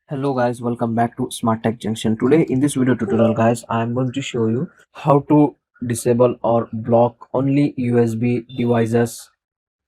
Hello guys, welcome back to Smart Tech Junction. Today in this video tutorial guys, I am going to show you how to disable or block only USB devices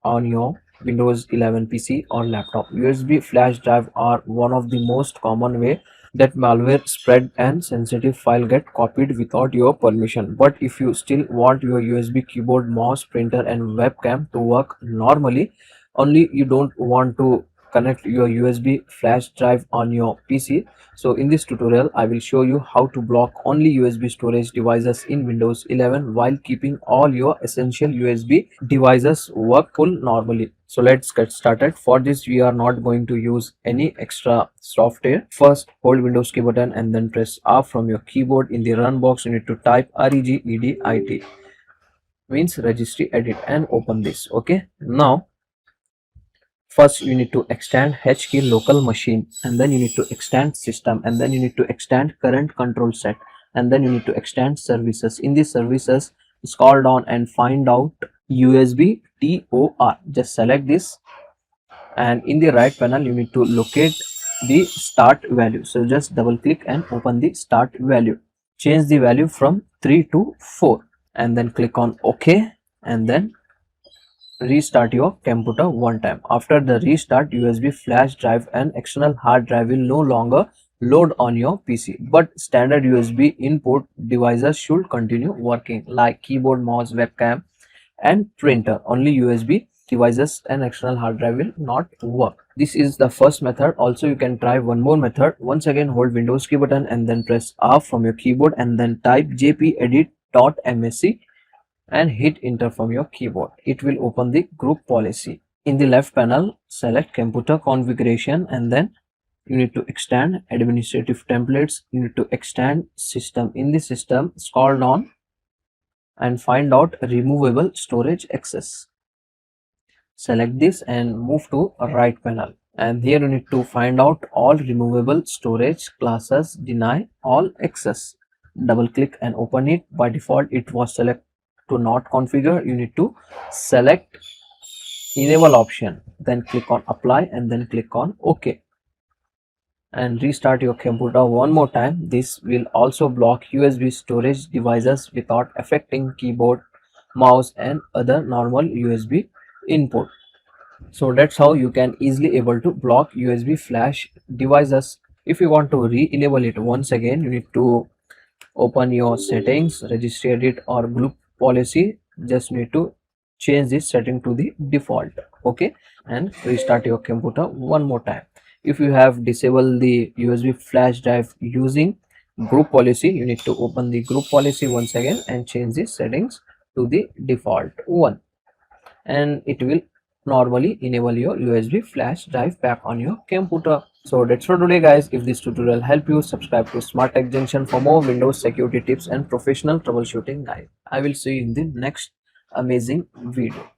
on your Windows 11 PC or laptop. USB flash drive are one of the most common way that malware spread and sensitive file get copied without your permission. But if you still want your USB keyboard, mouse, printer and webcam to work normally, only you don't want to connect your USB flash drive on your PC. So in this tutorial I will show you how to block only USB storage devices in Windows 11 while keeping all your essential USB devices work full normally. So let's get started. For this we are not going to use any extra software. First hold Windows key button and then press R from your keyboard. In the run box you need to type regedit, means registry edit, and open this. Okay, now first you need to extend H key local machine, and then you need to extend system, and then you need to extend current control set, and then you need to extend services. In these services, scroll down and find out USB TOR. Just select this, and in the right panel you need to locate the start value. So just double click and open the start value. Change the value from 3 to 4 and then click on OK, and then restart your computer one time. After the restart, USB flash drive and external hard drive will no longer load on your PC, but standard USB input devices should continue working like keyboard, mouse, webcam and printer. Only USB devices and external hard drive will not work. This is the first method. Also you can try one more method. Once again hold Windows key button and then press R from your keyboard and then type jpedit.msc and hit enter from your keyboard. It will open the group policy. In the left panel, select computer configuration and then you need to extend administrative templates. You need to extend system. In the system, scroll down and find out removable storage access. Select this and move to right panel, and here you need to find out all removable storage classes, deny all access. Double click and open it. By default it was selected to not configure. You need to select enable option, then click on apply and then click on OK and restart your computer one more time. This will also block USB storage devices without affecting keyboard, mouse and other normal USB input. So that's how you can easily able to block USB flash devices. If you want to re-enable it once again, you need to open your settings, registry edit or group policy. Just need to change this setting to the default. Okay, and restart your computer one more time. If you have disabled the USB flash drive using group policy, you need to open the group policy once again and change the settings to the default one, and it will normally enable your USB flash drive back on your computer. So that's for today guys. If this tutorial helped you, subscribe to Smart Tech Junction for more Windows security tips and professional troubleshooting guide. I will see you in the next amazing video.